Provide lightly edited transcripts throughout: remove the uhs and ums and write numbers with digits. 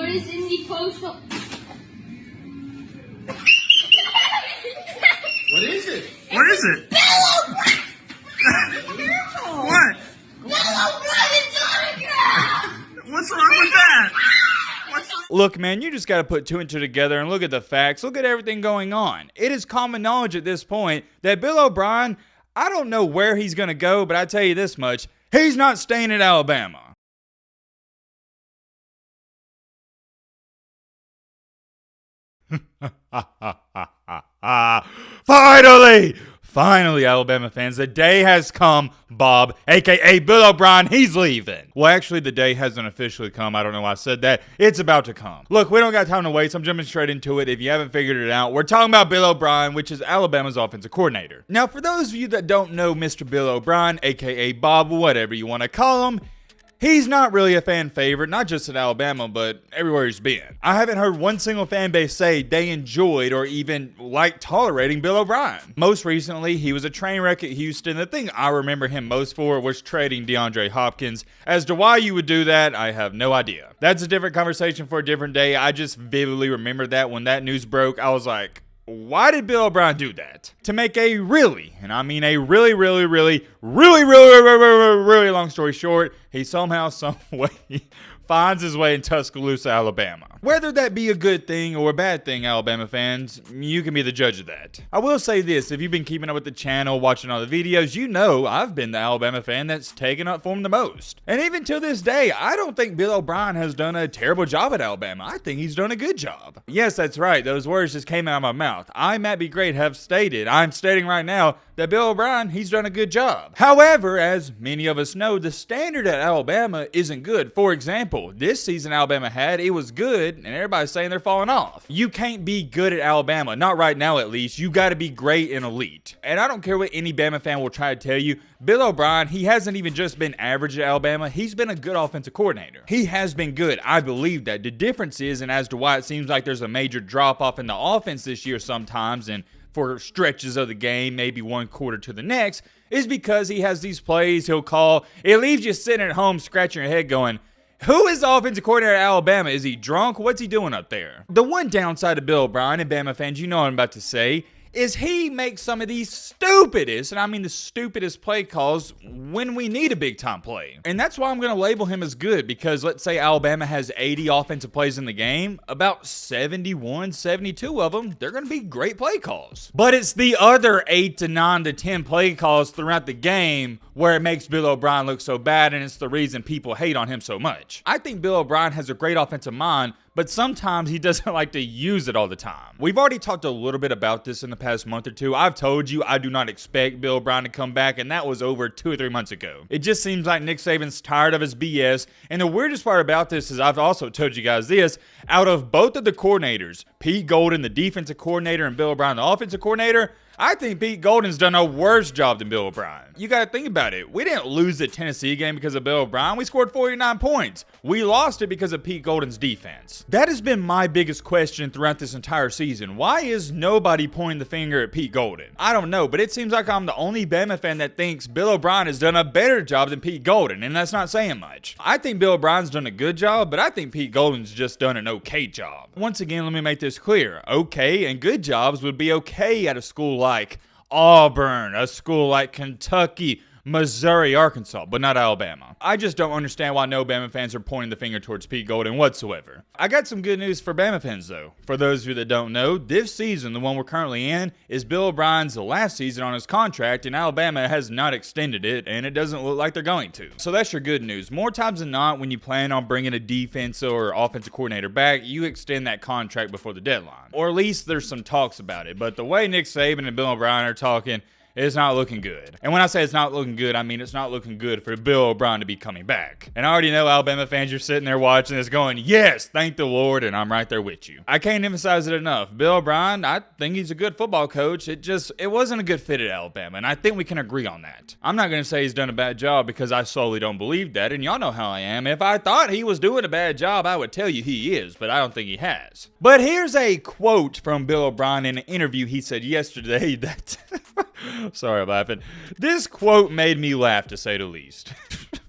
What is in the postal? What is it? What is it? What? What's wrong with that? Look, man, you just got to put two and two together and look at the facts. Look at everything going on. It is common knowledge at this point that Bill O'Brien, I don't know where he's going to go, but I tell you this much, he's not staying at Alabama. Finally, Alabama fans, the day has come. Bob, aka Bill O'Brien, he's leaving. Well, actually, the day hasn't officially come. I don't know why I said that. It's about to come. Look, we don't got time to wait, so I'm jumping straight into it. If you haven't figured it out, we're talking about Bill O'Brien, which is Alabama's offensive coordinator. Now, for those of you that don't know Mr. Bill O'Brien, aka Bob, whatever you want to call him, he's not really a fan favorite, not just at Alabama, but everywhere he's been. I haven't heard one single fan base say they enjoyed or even liked tolerating Bill O'Brien. Most recently, he was a train wreck at Houston. The thing I remember him most for was trading DeAndre Hopkins. As to why you would do that, I have no idea. That's a different conversation for a different day. I just vividly remember that when that news broke, I was like, why did Bill O'Brien do that? To make a really, and I mean a really long story short, he somehow, some way finds his way in Tuscaloosa, Alabama. Whether that be a good thing or a bad thing, Alabama fans, you can be the judge of that. I will say this, if you've been keeping up with the channel, watching all the videos, you know I've been the Alabama fan that's taken up for him the most. And even till this day, I don't think Bill O'Brien has done a terrible job at Alabama. I think he's done a good job. Yes, that's right, those words just came out of my mouth. I, Matt B. Great, have stated, I'm stating right now, that Bill O'Brien, he's done a good job. However, as many of us know, the standard at Alabama isn't good. For example, this season Alabama had, it was good, and everybody's saying they're falling off. You can't be good at Alabama, not right now at least. You got to be great and elite. And I don't care what any Bama fan will try to tell you, Bill O'Brien, he hasn't even just been average at Alabama. He's been a good offensive coordinator. He has been good. I believe that. The difference is, and as to why it seems like there's a major drop-off in the offense this year sometimes, and for stretches of the game, maybe one quarter to the next, is because he has these plays he'll call. It leaves you sitting at home scratching your head going, who is the offensive coordinator at Alabama? Is he drunk? What's he doing up there? The one downside of Bill O'Brien, and Bama fans, you know what I'm about to say, is he makes some of these stupidest, and I mean the stupidest play calls when we need a big time play. And that's why I'm going to label him as good, because let's say Alabama has 80 offensive plays in the game, about 71, 72 of them, they're going to be great play calls. But it's the other 8 to 9 to 10 play calls throughout the game where it makes Bill O'Brien look so bad, and it's the reason people hate on him so much. I think Bill O'Brien has a great offensive mind, but sometimes he doesn't like to use it all the time. We've already talked a little bit about this in the past month or two. I've told you I do not expect Bill O'Brien to come back, and that was over 2 or 3 months ago. It just seems like Nick Saban's tired of his BS, and the weirdest part about this is I've also told you guys this, out of both of the coordinators, Pete Golding, the defensive coordinator, and Bill O'Brien, the offensive coordinator, I think Pete Golding's done a worse job than Bill O'Brien. You got to think about it. We didn't lose the Tennessee game because of Bill O'Brien. We scored 49 points. We lost it because of Pete Golding's defense. That has been my biggest question throughout this entire season. Why is nobody pointing the finger at Pete Golding? I don't know, but it seems like I'm the only Bama fan that thinks Bill O'Brien has done a better job than Pete Golding, and that's not saying much. I think Bill O'Brien's done a good job, but I think Pete Golding's just done an okay job. Once again, let me make this clear. Okay and good jobs would be okay at a school like Auburn, a school like Kentucky, Missouri, Arkansas, but not Alabama. I just don't understand why no Bama fans are pointing the finger towards Pete Golding whatsoever. I got some good news for Bama fans though. For those of you that don't know, this season, the one we're currently in, is Bill O'Brien's last season on his contract, and Alabama has not extended it, and it doesn't look like they're going to. So that's your good news. More times than not, when you plan on bringing a defensive or offensive coordinator back, you extend that contract before the deadline. Or at least there's some talks about it. But the way Nick Saban and Bill O'Brien are talking, it's not looking good. And when I say it's not looking good, I mean it's not looking good for Bill O'Brien to be coming back. And I already know Alabama fans, you're sitting there watching this going, yes, thank the Lord, and I'm right there with you. I can't emphasize it enough. Bill O'Brien, I think he's a good football coach. It wasn't a good fit at Alabama, and I think we can agree on that. I'm not going to say he's done a bad job because I solely don't believe that, and y'all know how I am. If I thought he was doing a bad job, I would tell you he is, but I don't think he has. But here's a quote from Bill O'Brien in an interview he said yesterday that... Sorry, I'm laughing. This quote made me laugh, to say the least.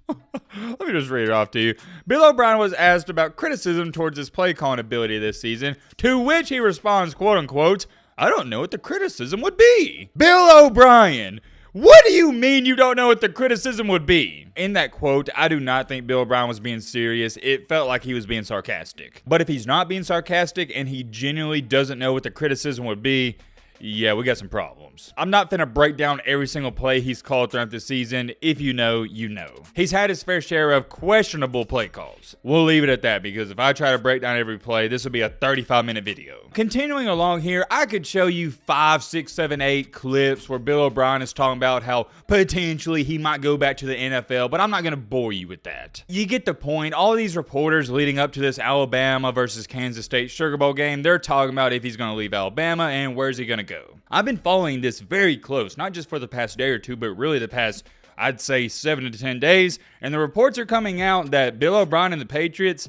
Let me just read it off to you. Bill O'Brien was asked about criticism towards his play calling ability this season, to which he responds, quote unquote, "I don't know what the criticism would be." Bill O'Brien, what do you mean you don't know what the criticism would be? In that quote, I do not think Bill O'Brien was being serious. It felt like he was being sarcastic. But if he's not being sarcastic and he genuinely doesn't know what the criticism would be, yeah, we got some problems. I'm not finna break down every single play he's called throughout the season. If you know, you know. He's had his fair share of questionable play calls. We'll leave it at that, because if I try to break down every play, this will be a 35-minute video. Continuing along here, I could show you 5, 6, 7, 8 clips where Bill O'Brien is talking about how potentially he might go back to the NFL, but I'm not gonna bore you with that. You get the point. All these reporters leading up to this Alabama versus Kansas State Sugar Bowl game, they're talking about if he's gonna leave Alabama and where's he gonna go. I've been following this very close, not just for the past day or two, but really the past, I'd say, 7 to 10 days, and the reports are coming out that Bill O'Brien and the Patriots,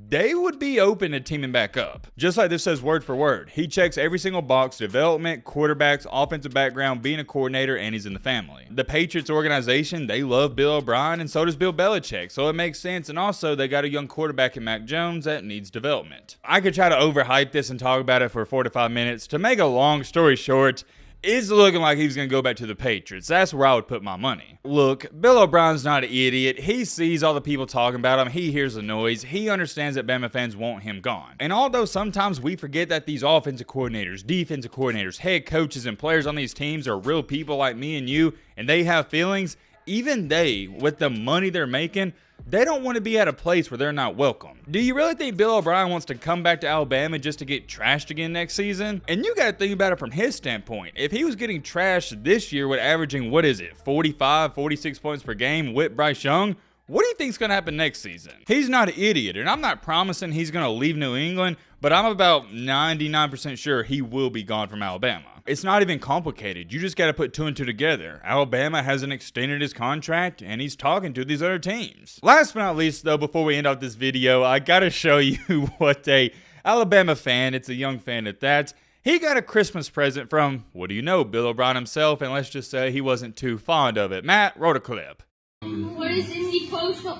they would be open to teaming back up. Just like this says word for word. He checks every single box: development, quarterbacks, offensive background, being a coordinator, and he's in the family. The Patriots organization, they love Bill O'Brien, and so does Bill Belichick, so it makes sense. And also, they got a young quarterback in Mac Jones that needs development. I could try to overhype this and talk about it for 4 to 5 minutes. To make a long story short, it's looking like he's going to go back to the Patriots. That's where I would put my money. Look, Bill O'Brien's not an idiot. He sees all the people talking about him. He hears the noise. He understands that Bama fans want him gone. And although sometimes we forget that these offensive coordinators, defensive coordinators, head coaches, and players on these teams are real people like me and you, and they have feelings, even they, with the money they're making, they don't want to be at a place where they're not welcome. Do you really think Bill O'Brien wants to come back to Alabama just to get trashed again next season? And you got to think about it from his standpoint. If he was getting trashed this year with averaging, 45, 46 points per game with Bryce Young, what do you think's going to happen next season? He's not an idiot, and I'm not promising he's going to leave New England, but I'm about 99% sure he will be gone from Alabama. It's not even complicated. You just got to put 2 and 2 together. Alabama hasn't extended his contract, and he's talking to these other teams. Last but not least, though, before we end off this video, I got to show you what a Alabama fan, it's a young fan at that, he got a Christmas present from, what do you know, Bill O'Brien himself, and let's just say he wasn't too fond of it. Matt, roll a clip. What is in the post? What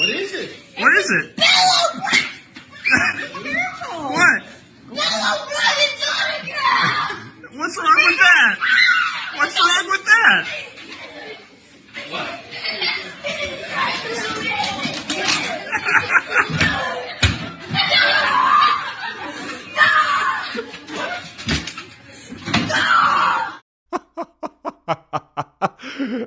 is it? What is it? What? What's wrong with that? What's wrong with that?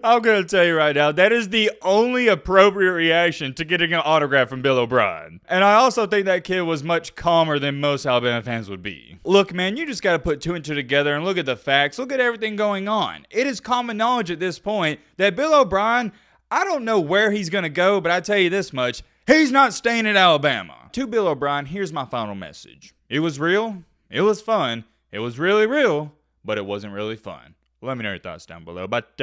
I'm going to tell you right now, that is the only appropriate reaction to getting an autograph from Bill O'Brien. And I also think that kid was much calmer than most Alabama fans would be. Look, man, you just got to put 2 and 2 together and look at the facts. Look at everything going on. It is common knowledge at this point that Bill O'Brien, I don't know where he's going to go, but I tell you this much, he's not staying at Alabama. To Bill O'Brien, here's my final message. It was real. It was fun. It was really real, but it wasn't really fun. Let me know your thoughts down below. But,